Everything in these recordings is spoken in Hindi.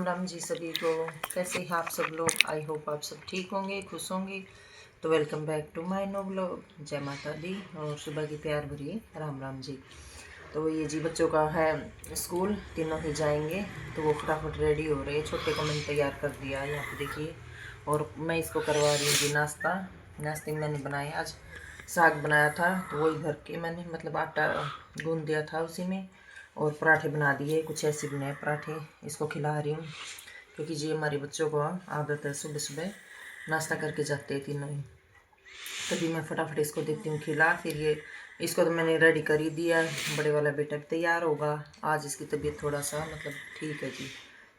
राम जी सभी को। कैसे हैं आप सब लोग? आई होप आप सब ठीक होंगे, खुश होंगे। तो welcome back to my no blog. जय माता दी और सुबह की प्यार भरी राम राम जी। तो ये जी बच्चों का है स्कूल, तीनों ही जाएंगे। तो वो फटाफट रेडी हो रहे हैं। छोटे को मैंने तैयार कर दिया है, यहाँ पे देखिए। और मैं इसको करवा रही हूँ जी नाश्ता। नाश्ते में मैंने बनाया आज साग बनाया था, तो वही भर के मैंने मतलब आटा गूंद दिया था उसी में। और पराठे बना दिए, कुछ ऐसे बनाए पराठे, इसको खिला रही हूँ। क्योंकि जी हमारे बच्चों को आदत है सुबह सुबह नाश्ता करके जाते हैं तीनों ही। तभी मैं फटाफट इसको देती हूँ खिला। फिर ये इसको तो मैंने रेडी कर ही दिया। बड़े वाला बेटा भी तैयार होगा। आज इसकी तबीयत थोड़ा सा मतलब ठीक है जी,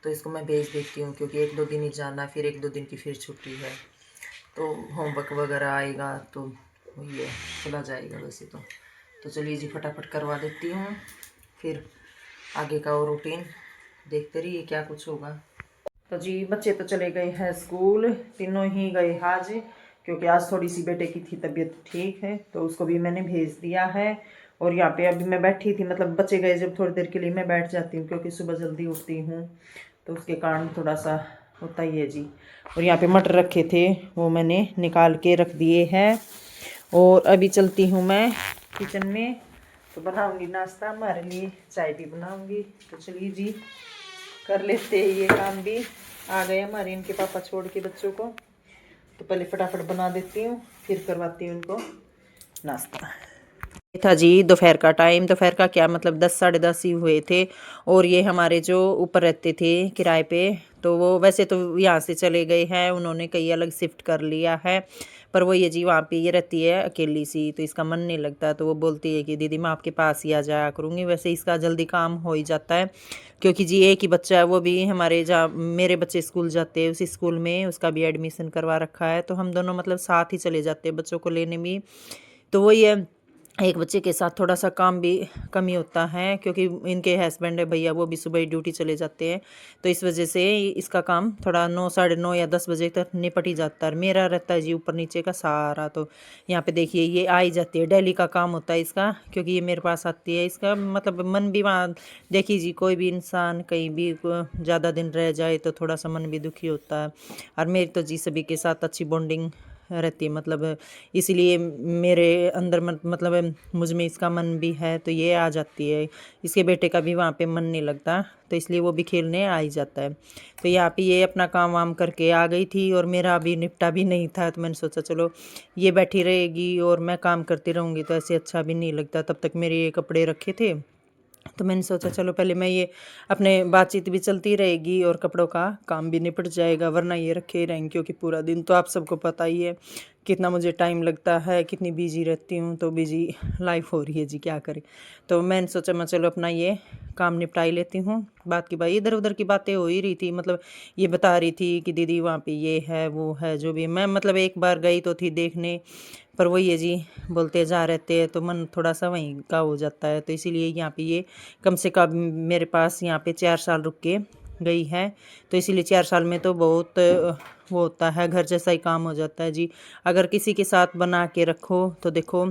तो इसको मैं भेज देती हूँ। क्योंकि 1-2 दिन ही जाना, फिर 1-2 दिन की फिर छुट्टी है। तो होमवर्क वगैरह आएगा तो ये चला जाएगा वैसे तो चलिए जी फटाफट करवा देती हूँ। फिर आगे का और रूटीन देखते रहिए क्या कुछ होगा। तो जी बच्चे तो चले गए हैं स्कूल, तीनों ही गए आज। क्योंकि आज थोड़ी सी बेटे की थी तबीयत ठीक है, तो उसको भी मैंने भेज दिया है। और यहाँ पे अभी मैं बैठी थी, मतलब बच्चे गए जब थोड़ी देर के लिए मैं बैठ जाती हूँ। क्योंकि सुबह जल्दी उठती हूँ, तो उसके कारण थोड़ा सा होता ही है जी। और यहाँ पे मटर रखे थे, वो मैंने निकाल के रख दिए हैं। और अभी चलती हूँ मैं किचन में, तो बनाऊंगी नाश्ता, हमारे लिए चाय भी बनाऊंगी। तो चलिए जी कर लेते हैं ये काम भी। आ गए हमारे इनके पापा छोड़ के बच्चों को, तो पहले फटाफट बना देती हूँ, फिर करवाती हूँ इनको नाश्ता। था जी दोपहर का टाइम, दोपहर का क्या मतलब 10-10:30 ही हुए थे। और ये हमारे जो ऊपर रहते थे किराए पे, तो वो वैसे तो यहाँ से चले गए हैं, उन्होंने कहीं अलग शिफ्ट कर लिया है। पर वो ये जी वहाँ पे ये रहती है अकेली सी, तो इसका मन नहीं लगता। तो वो बोलती है कि दीदी मैं आपके पास ही आ जाया करूँगी। वैसे इसका जल्दी काम हो ही जाता है, क्योंकि जी एक ही बच्चा है, वो भी हमारे जहाँ मेरे बच्चे स्कूल जाते हैं उसी स्कूल में उसका भी एडमिशन करवा रखा है। तो हम दोनों मतलब साथ ही चले जाते हैं बच्चों को लेने भी। तो वही है, एक बच्चे के साथ थोड़ा सा काम भी कम ही होता है। क्योंकि इनके हस्बैंड है भैया, वो भी सुबह ही ड्यूटी चले जाते हैं। तो इस वजह से इसका काम थोड़ा 9-9:30 या 10 बजे तक निपट ही जाता है। मेरा रहता है जी ऊपर नीचे का सारा। तो यहाँ पे देखिए ये आ ही जाती है, डेली का काम होता है इसका। क्योंकि ये मेरे पास आती है, इसका मतलब मन भी वहाँ देखिए जी, कोई भी इंसान कहीं भी ज़्यादा दिन रह जाए तो थोड़ा सा मन भी दुखी होता है। और मेरी तो जी सभी के साथ अच्छी बॉन्डिंग रहती है, मतलब इसलिए मेरे अंदर मतलब मुझ में इसका मन भी है, तो ये आ जाती है। इसके बेटे का भी वहाँ पे मन नहीं लगता, तो इसलिए वो भी खेलने आ ही जाता है। तो यहाँ पे ये अपना काम वाम करके आ गई थी, और मेरा अभी निपटा भी नहीं था। तो मैंने सोचा चलो ये बैठी रहेगी और मैं काम करती रहूँगी, तो ऐसे अच्छा भी नहीं लगता। तब तक मेरे ये कपड़े रखे थे, तो मैंने सोचा चलो पहले मैं ये अपने बातचीत भी चलती रहेगी और कपड़ों का काम भी निपट जाएगा, वरना ये रखे ही रहेंगे। क्योंकि पूरा दिन तो आप सबको पता ही है कितना मुझे टाइम लगता है, कितनी बिजी रहती हूँ। तो बिजी लाइफ हो रही है जी, क्या करें। तो मैंने सोचा मैं चलो अपना ये काम निपटाई लेती हूँ। बात की बात इधर उधर की बातें हो ही रही थी, मतलब ये बता रही थी कि दीदी वहाँ पे ये है वो है, जो भी मैं मतलब एक बार गई तो थी देखने। पर वही है जी, बोलते जा रहते हैं तो मन थोड़ा सा वहीं का हो जाता है। तो इसीलिए यहाँ पे ये कम से कम मेरे पास यहाँ पे 4 साल रुक के गई है। तो इसीलिए 4 साल में तो बहुत वो होता है, घर जैसा ही काम हो जाता है जी। अगर किसी के साथ बना के रखो तो देखो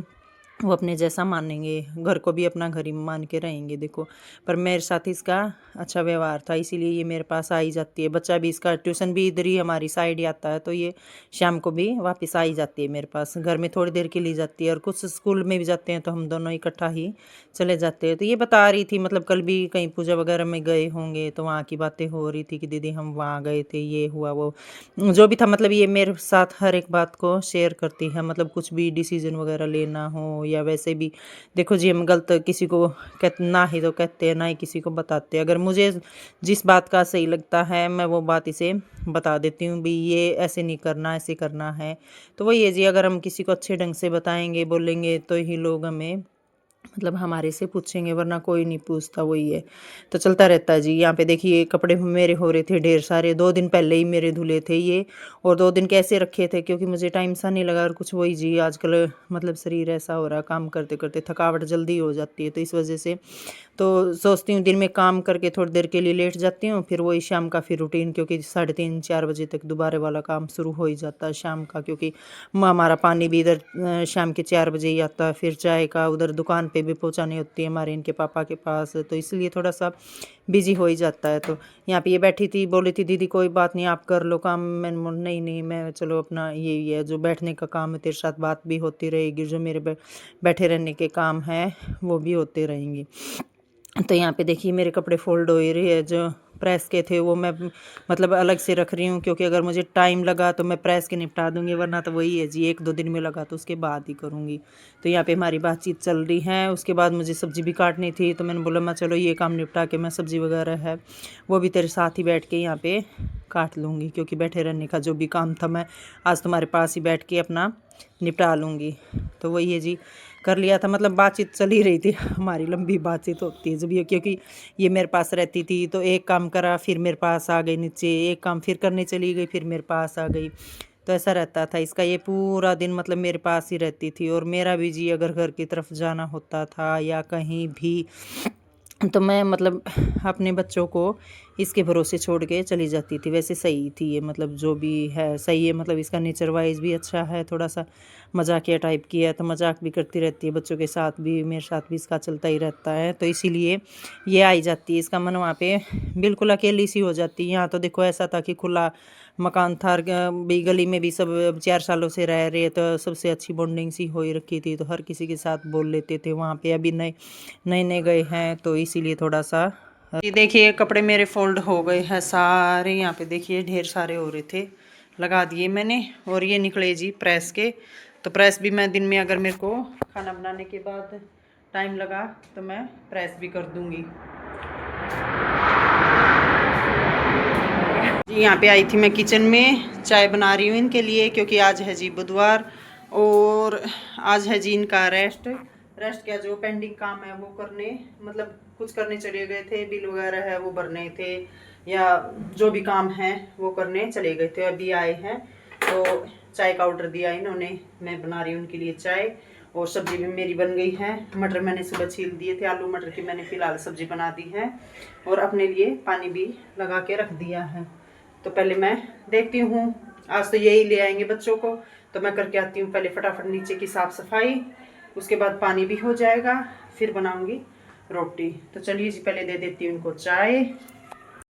वो अपने जैसा मानेंगे, घर को भी अपना घर ही मान के रहेंगे देखो। पर मेरे साथ इसका अच्छा व्यवहार था, इसीलिए ये मेरे पास आ ही जाती है। बच्चा भी इसका ट्यूशन भी इधर ही हमारी साइड ही आता है, तो ये शाम को भी वापस आ ही जाती है मेरे पास। घर में थोड़ी देर के लिए जाती है, और कुछ स्कूल में भी जाते हैं तो हम दोनों इकट्ठा ही चले जाते हैं। तो ये बता रही थी, मतलब कल भी कहीं पूजा वगैरह में गए होंगे, तो वहाँ की बातें हो रही थी कि दीदी हम वहाँ गए थे, ये हुआ वो जो भी था। मतलब ये मेरे साथ हर एक बात को शेयर करती है, मतलब कुछ भी डिसीजन वगैरह लेना हो या वैसे भी। देखो जी हम गलत किसी को कहते ना ही तो कहते हैं, ना ही किसी को बताते हैं। अगर मुझे जिस बात का सही लगता है मैं वो बात इसे बता देती हूँ भी, ये ऐसे नहीं करना ऐसे करना है। तो वही है जी, अगर हम किसी को अच्छे ढंग से बताएंगे बोलेंगे तो ही लोग हमें मतलब हमारे से पूछेंगे, वरना कोई नहीं पूछता। वही है, तो चलता रहता है जी। यहाँ पे देखिए कपड़े मेरे हो रहे थे ढेर सारे, 2 दिन पहले ही मेरे धुले थे ये। और 2 दिन कैसे रखे थे, क्योंकि मुझे टाइम सा नहीं लगा। और कुछ वही जी आजकल मतलब शरीर ऐसा हो रहा है, काम करते करते थकावट जल्दी हो जाती है, तो इस वजह से तो सोचती हूँ दिन में काम करके थोड़ी देर के लिए लेट जाती हूँ, फिर वही शाम का फिर रूटीन। क्योंकि 3:30-4 बजे तक दोबारा वाला काम शुरू हो ही जाता है शाम का। क्योंकि हमारा पानी भी इधर शाम के 4 बजे ही आता है। फिर चाय का उधर दुकान दुकान पे भी पहुंचानी होती है हमारे इनके पापा के पास, तो इसलिए थोड़ा सा बिजी हो ही जाता है। तो यहाँ पे ये बैठी थी, बोली थी दीदी कोई बात नहीं आप कर लो काम। मैंने बोला नहीं नहीं, मैं चलो अपना यही है जो बैठने का काम है, तेरे साथ बात भी होती रहेगी, जो मेरे बैठे रहने के काम हैं वो भी होते रहेंगे। तो यहाँ पे देखिए मेरे कपड़े फोल्ड हो ही रहे हैं, जो प्रेस के थे वो मैं मतलब अलग से रख रही हूँ, क्योंकि अगर मुझे टाइम लगा तो मैं प्रेस के निपटा दूँगी, वरना तो वही है जी 1-2 दिन में लगा तो उसके बाद ही करूँगी। तो यहाँ पे हमारी बातचीत चल रही है। उसके बाद मुझे सब्ज़ी भी काटनी थी, तो मैंने बोला मैं चलो ये काम निपटा के मैं सब्ज़ी वगैरह है वो भी तेरे साथ ही बैठ के यहाँ पे काट लूँगी, क्योंकि बैठे रहने का जो भी काम था मैं आज तुम्हारे पास ही बैठ के अपना निपटा लूँगी। तो वही है जी, कर लिया था, मतलब बातचीत चल ही रही थी, हमारी लंबी बातचीत होती है जब ये, क्योंकि ये मेरे पास रहती थी तो एक काम करा फिर मेरे पास आ गई नीचे, एक काम फिर करने चली गई फिर मेरे पास आ गई। तो ऐसा रहता था इसका, ये पूरा दिन मतलब मेरे पास ही रहती थी। और मेरा भी जी अगर घर की तरफ जाना होता था या कहीं भी, तो मैं मतलब अपने बच्चों को इसके भरोसे छोड़ के चली जाती थी। वैसे सही थी ये, मतलब जो भी है सही है, मतलब इसका नेचर वाइज भी अच्छा है, थोड़ा सा मजाकिया टाइप की है, तो मजाक भी करती रहती है बच्चों के साथ भी, मेरे साथ भी इसका चलता ही रहता है। तो इसीलिए ये आई जाती है, इसका मन वहाँ पे बिल्कुल अकेली सी हो जाती है। यहाँ तो देखो ऐसा था कि खुला मकान था, भी गली में भी सब 4 सालों से रह रहे, तो सबसे अच्छी बॉन्डिंग सी हो ही रखी थी, तो हर किसी के साथ बोल लेते थे। वहाँ पे अभी नए नए गए हैं तो इसीलिए थोड़ा सा, ये देखिए कपड़े मेरे फोल्ड हो गए हैं सारे, यहाँ पे देखिए ढेर सारे हो रहे थे, लगा दिए मैंने। और ये निकले जी प्रेस के, तो प्रेस भी मैं दिन में अगर मेरे को खाना बनाने के बाद टाइम लगा तो मैं प्रेस भी कर दूंगी। जी यहाँ पे आई थी मैं किचन में, चाय बना रही हूँ इनके लिए, क्योंकि आज है जी बुधवार और आज है जी इनका रेस्ट क्या जो पेंडिंग काम है वो करने, मतलब कुछ करने चले गए थे, बिल वगैरह है वो भरने थे या जो भी काम है वो करने चले गए थे, अभी आए हैं। तो चाय का ऑर्डर दिया इन्होंने, मैं बना रही हूँ उनके लिए चाय। और सब्जी भी मेरी बन गई है, मटर मैंने सुबह छील दिए थे, आलू मटर की मैंने फ़िलहाल सब्जी बना दी है और अपने लिए पानी भी लगा के रख दिया है। तो पहले मैं देखती हूँ, आज तो यही ले आएंगे बच्चों को, तो मैं करके आती हूँ पहले फटाफट नीचे की साफ़ सफाई, उसके बाद पानी भी हो जाएगा, फिर बनाऊंगी रोटी। तो चलिए जी पहले दे देती हूँ उनको चाय।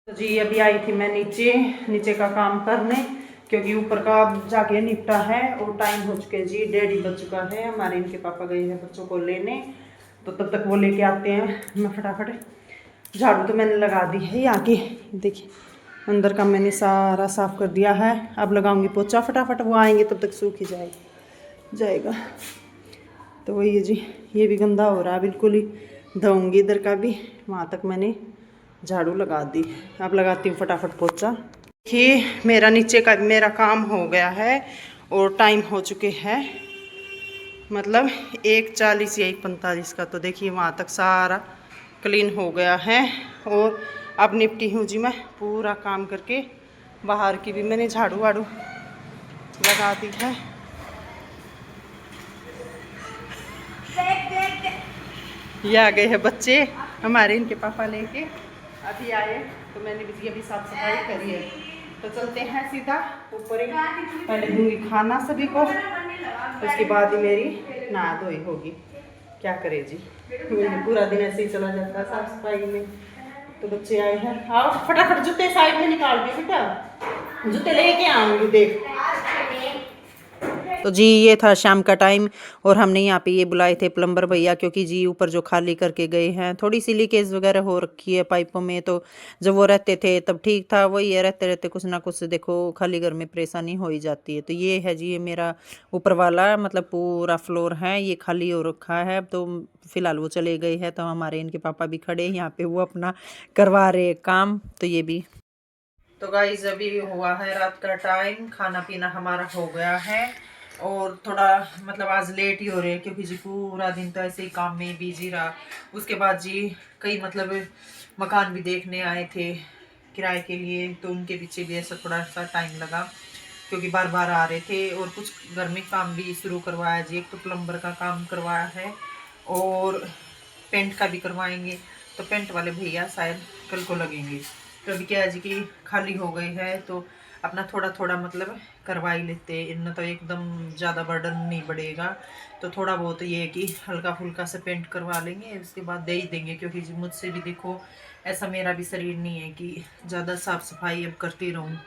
तो जी अभी आई थी मैं नीचे का काम करने, क्योंकि ऊपर का जाके निपटा है और टाइम हो चुके जी 1:30 बज चुका है। हमारे इनके पापा गए हैं बच्चों को लेने, तो तब तक वो लेके आते हैं। मैं फटाफट झाड़ू तो मैंने लगा दी है, यहाँ की देखिए अंदर का मैंने सारा साफ़ कर दिया है, अब लगाऊंगी पोछा फटाफट, वो आएंगे तब तक सूख ही जाएगा। तो वही है जी, ये भी गंदा हो रहा है बिल्कुल ही, धोऊंगी इधर का भी, वहाँ तक मैंने झाड़ू लगा दी। अब लगाती हूँ फटाफट पोछा। देखिए मेरा नीचे का मेरा काम हो गया है और टाइम हो चुके हैं मतलब 1:40 या 1:45 का। तो देखिए वहाँ तक सारा क्लीन हो गया है और अब निपटी हूँ जी मैं पूरा काम करके। बाहर की भी मैंने झाड़ू वाड़ू लगा दी है। ये आ गए हैं बच्चे हमारे, इनके पापा लेके अभी आए, तो मैंने भी अभी साफ सफाई करी है। तो चलते हैं सीधा ऊपर ही, पहले दूंगी खाना सभी को, उसके बाद ही मेरी नहा धोई होगी। क्या करे जी, पूरा दिन ऐसे ही चला जाता है साफ सफाई में। तो बच्चे आए हैं, आओ फटाफट जूते साइड में निकाल दिए बेटा, जूते लेके आऊंगी देख। तो जी ये था शाम का टाइम और हमने यहाँ पे ये बुलाए थे प्लम्बर भैया, क्योंकि जी ऊपर जो खाली करके गए हैं थोड़ी सी लीकेज वगैरह हो रखी है पाइपों में। तो जब वो रहते थे तब ठीक था, वही है रहते रहते कुछ ना कुछ देखो खाली घर में परेशानी हो ही जाती है। तो ये है जी ये मेरा ऊपर वाला मतलब पूरा फ्लोर है, ये खाली हो रखा है। तो फिलहाल वो चले गए हैं, तो हमारे इनके पापा भी खड़े यहाँ पे, वो अपना करवा रहे काम। तो ये भी, तो गाइस अभी हुआ है रात का टाइम, खाना पीना हमारा हो गया है और थोड़ा मतलब आज लेट ही हो रहे हैं, क्योंकि जी पूरा दिन तो ऐसे ही काम में बिजी रहा। उसके बाद जी कई मतलब मकान भी देखने आए थे किराए के लिए, तो उनके पीछे भी ऐसा थोड़ा सा टाइम लगा, क्योंकि बार बार आ रहे थे। और कुछ घर में काम भी शुरू करवाया जी, एक तो प्लम्बर का काम करवाया है और पेंट का भी करवाएंगे। तो पेंट वाले भैया शायद कल को लगेंगे। तो अभी क्या है जी कि खाली हो गई है, तो अपना थोड़ा थोड़ा मतलब करवा ही लेते, इनमें तो एकदम ज़्यादा बर्डन नहीं बढ़ेगा। तो थोड़ा बहुत ये है कि हल्का फुल्का से पेंट करवा लेंगे, उसके बाद दे ही देंगे। क्योंकि मुझसे भी देखो ऐसा मेरा भी शरीर नहीं है कि ज़्यादा साफ़ सफाई अब करती रहूँ।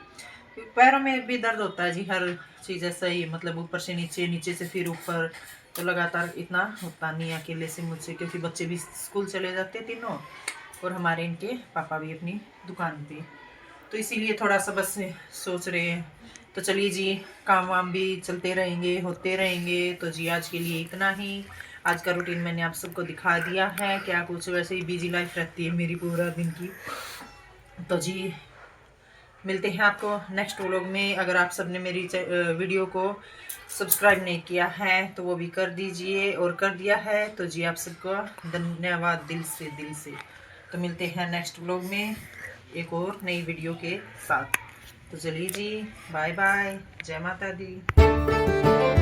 पैरों में भी दर्द होता है जी, हर चीज़ ऐसा ही, मतलब ऊपर से नीचे, नीचे से फिर ऊपर, तो लगातार इतना होता नहीं अकेले से मुझसे। क्योंकि बच्चे भी स्कूल चले जाते तीनों, और हमारे इनके पापा भी अपनी दुकान पे, तो इसीलिए थोड़ा सा बस सोच रहे हैं। तो चलिए जी, काम वाम भी चलते रहेंगे, होते रहेंगे। तो जी आज के लिए इतना ही। आज का रूटीन मैंने आप सबको दिखा दिया है, क्या कुछ वैसे ही बिजी लाइफ रहती है मेरी पूरा दिन की। तो जी मिलते हैं आपको नेक्स्ट व्लॉग में। अगर आप सबने मेरी वीडियो को सब्सक्राइब नहीं किया है तो वो भी कर दीजिए, और कर दिया है तो जी आप सबको धन्यवाद दिल से। तो मिलते हैं नेक्स्ट व्लॉग में एक और नई वीडियो के साथ। तो चलिए जी, बाय बाय, जय माता दी।